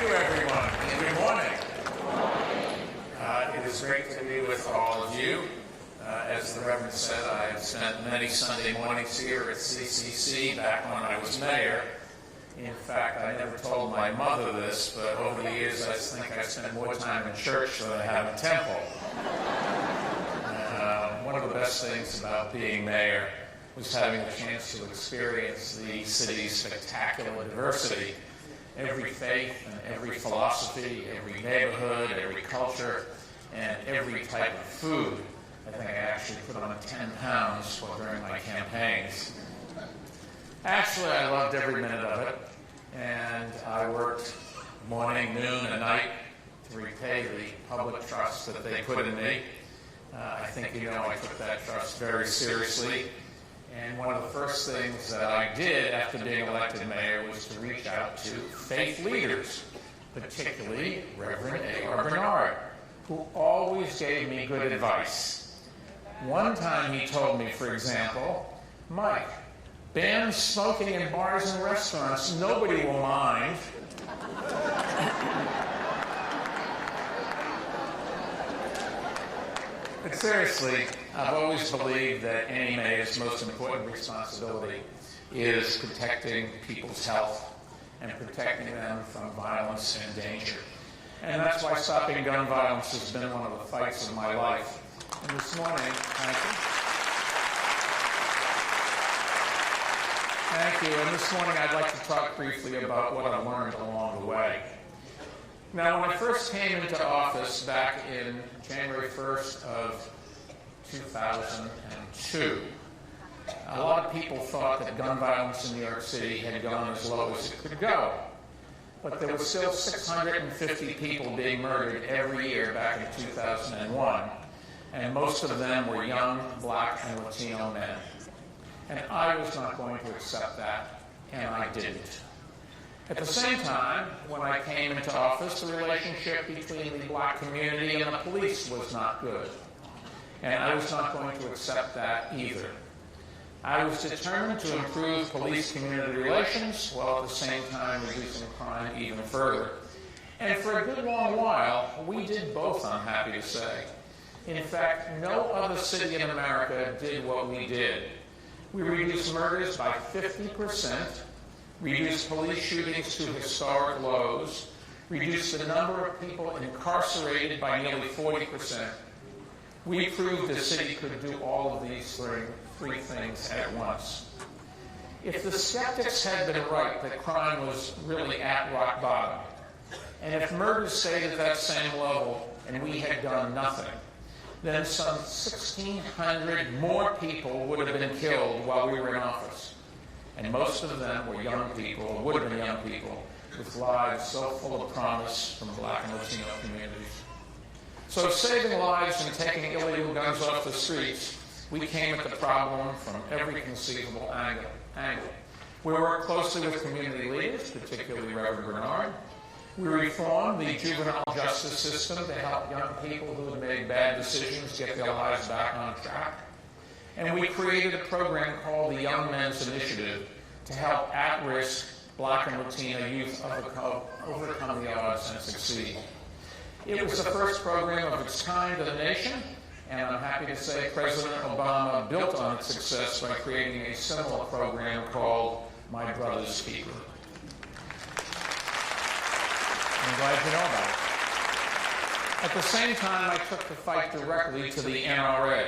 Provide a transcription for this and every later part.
you, everyone. Good morning. It is great to be with all of you. As the Reverend said, I have spent many Sunday mornings here at CCC back when I was mayor. In fact, I never told my mother this, but over the years I think I spent more time in church than I have in temple. One of the best things about being mayor was having the chance to experience the city's spectacular diversity. Every faith and every philosophy, every neighborhood, every culture, and every type of food. I think I actually put on 10 pounds during my campaigns. Actually, I loved every minute of it, and I worked morning, noon, and night to repay the public trust that they put in me. I think you know I took that trust very seriously. And one of the first things that I did after being elected mayor was to reach out to faith leaders, particularly Reverend A.R. Bernard, who always gave me good advice. One time he told me, for example, Mike, ban smoking in bars and restaurants. Nobody will mind. But seriously, I've always believed that any mayor's most important responsibility is protecting people's health and protecting them from violence and danger. And that's why stopping gun violence has been one of the fights of my life. And this morning, thank you. And this morning I'd like to talk briefly about what I've learned along the way. Now, when I first came into office back in January 1st of 2002, a lot of people thought that gun violence in New York City had gone as low as it could go. But there were still 650 people being murdered every year back in 2001, and most of them were young Black and Latino men. And I was not going to accept that, and I didn't. At the same time, when I came into office, the relationship between the Black community and the police was not good. And I was not going to accept that either. I was determined to improve police-community relations while at the same time reducing crime even further. And for a good long while, we did both, I'm happy to say. In fact, no other city in America did what we did. We reduced murders by 50%, reduced police shootings to historic lows, reduced the number of people incarcerated by nearly 40%. We proved the city could do all of these three things at once. If the skeptics had been right that crime was really at rock bottom, and if murders stayed at that same level and we had done nothing, then some 1,600 more people would have been killed while we were in office. And most of them were young people, would have been young people, with lives so full of promise from Black and Latino communities. So saving lives and taking illegal guns off the streets, we came at the problem from every conceivable angle. We worked closely with community leaders, particularly Reverend Bernard. We reformed the juvenile justice system to help young people who had made bad decisions get their lives back on track. And we created a program called the Young Men's Initiative to help at-risk Black and Latino youth overcome the odds and succeed. It was the first program of its kind in the nation, and I'm happy to say President Obama built on its success by creating a similar program called My Brother's Keeper. I'm glad you know about it. At the same time, I took the fight directly to the NRA,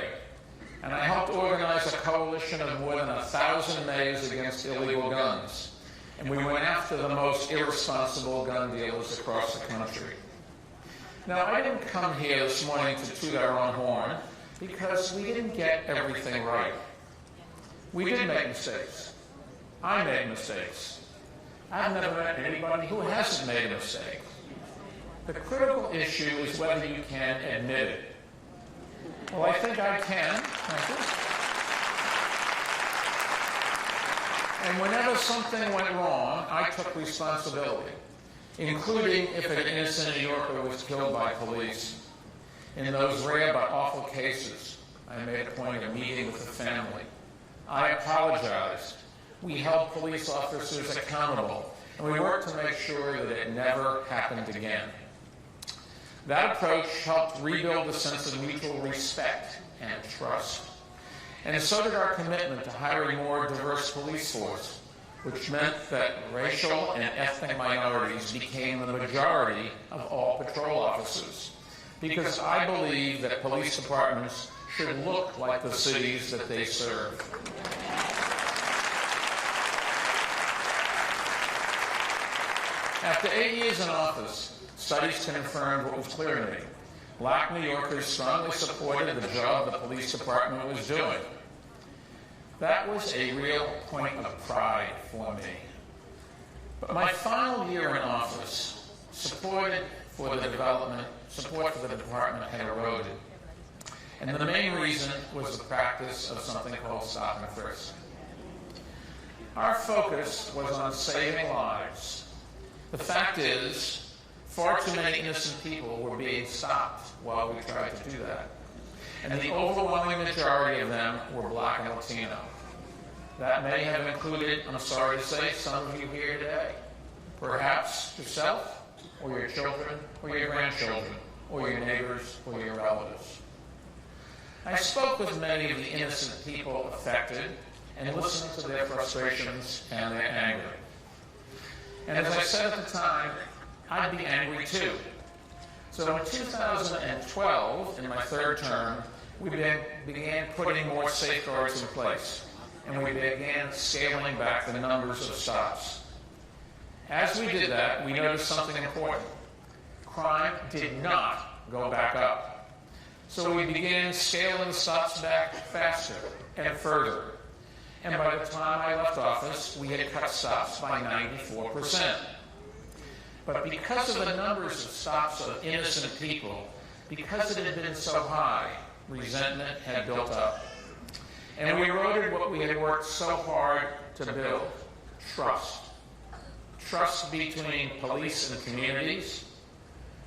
and I helped organize a coalition of more than 1,000 mayors against illegal guns, and we went after the most irresponsible gun dealers across the country. Now, I didn't come here this morning to toot our own horn because we didn't get everything right. We did make mistakes. I made mistakes. I've never met anybody who hasn't made a mistake. The critical issue is whether you can admit it. Well, I think I can. Thank you. And whenever something went wrong, I took responsibility, including if an innocent New Yorker was killed by police. In those rare but awful cases, I made a point of meeting with the family. I apologized. We held police officers accountable, and we worked to make sure that it never happened again. That approach helped rebuild a sense of mutual respect and trust. And so did our commitment to hiring more diverse police force, which meant that racial and ethnic minorities became the majority of all patrol officers. Because I believe that police departments should look like the cities that they serve. After 8 years in office, studies confirmed what was clear to me. Black New Yorkers strongly supported the job the police department was doing. That was a real point of pride for me. But my final year in office, support for the department had eroded. And the main reason was the practice of something called stop-and-frisk. Our focus was on saving lives. The fact is, far too many innocent people were being stopped while we tried to do that. And the overwhelming majority of them were Black and Latino. That may have included, I'm sorry to say, some of you here today. Perhaps yourself, or your children, or your grandchildren, or your neighbors, or your relatives. I spoke with many of the innocent people affected and listened to their frustrations and their anger. And as I said at the time, I'd be angry too. So in 2012, in my third term, we began putting more safeguards in place, and we began scaling back the numbers of stops. As we did that, we noticed something important. Crime did not go back up. So we began scaling the stops back faster and further. And by the time I left office, we had cut stops by 94%. But because of the numbers of stops of innocent people, because it had been so high, resentment had built up. And we eroded what we had worked so hard to build, trust. Trust between police and communities,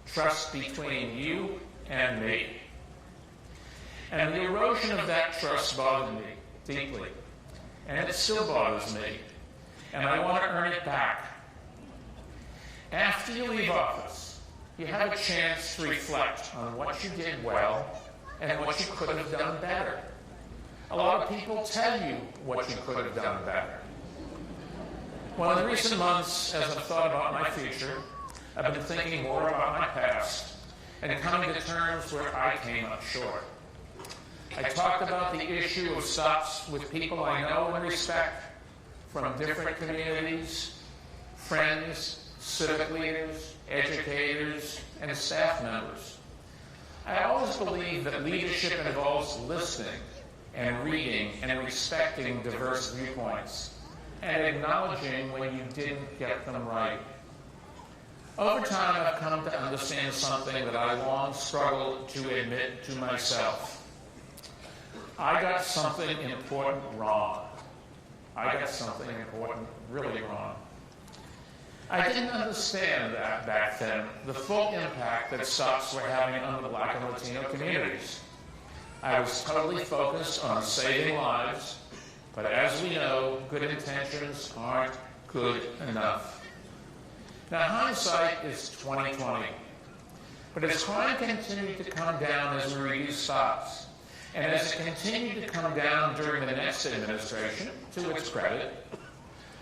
trust between you and me. And the erosion of that trust bothered me deeply. And it still bothers me. And I want to earn it back. After you leave office, you have a chance to reflect on what you did well and what you could have done better. A lot of people tell you what you could have done better. Well, in recent months, as I've thought about my future, I've been thinking more about my past and coming to terms where I came up short. I talked about the issue of stops with people I know and respect from different communities, friends, civic leaders, educators, and staff members. I always believe that leadership involves listening and reading and respecting diverse viewpoints and acknowledging when you didn't get them right. Over time, I've come to understand something that I long struggled to admit to myself. I got something important wrong. I got something important really wrong. I didn't understand that back then, the full impact that stops were having on the Black and Latino communities. I was totally focused on saving lives, but as we know, good intentions aren't good enough. Now, hindsight is 20/20, but as crime continued to come down as we reduced stops, and as it continued to come down during the next administration, to its credit,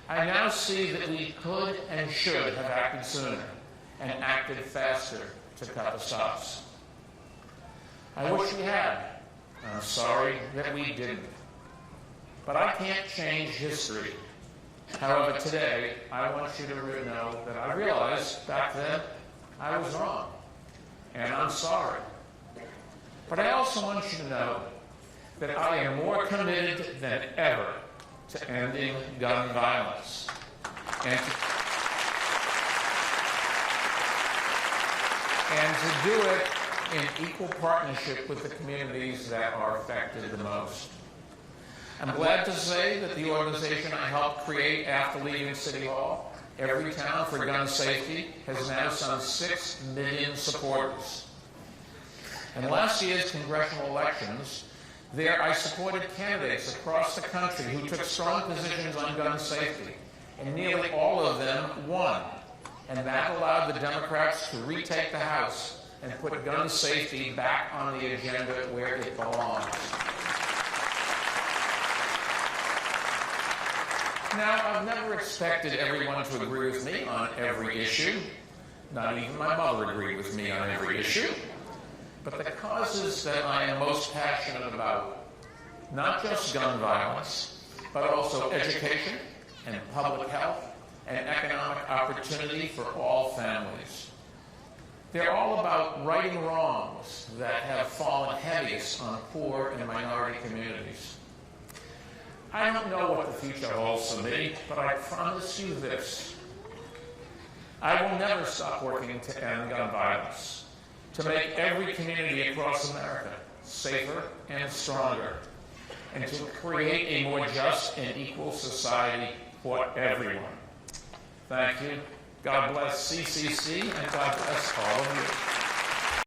I now see that we could and should have acted sooner and acted faster to cut the stops. I wish we had. I'm sorry that we didn't. But I can't change history. However, today, I want you to know that I realized back then I was wrong, and I'm sorry. But I also want you to know that I am more committed than ever to ending gun violence and to do it in equal partnership with the communities that are affected the most. I'm glad to say that the organization I helped create after leaving City Hall, Every Town for Gun Safety, has now some 6 million supporters. In last year's congressional elections, there I supported candidates across the country who took strong positions on gun safety, and nearly all of them won. And that allowed the Democrats to retake the House and put gun safety back on the agenda where it belongs. Now, I've never expected everyone to agree with me on every issue. Not even my mother agreed with me on every issue. But the causes that I am most passionate about, not just gun violence, but also education and public health and economic opportunity for all families. They're all about righting wrongs that have fallen heaviest on poor and minority communities. I don't know what the future holds for me, but I promise you this. I will never stop working to end gun violence, to make every community across America safer and stronger, and to create a more just and equal society for everyone. Thank you. God bless CCC, and God bless all of you.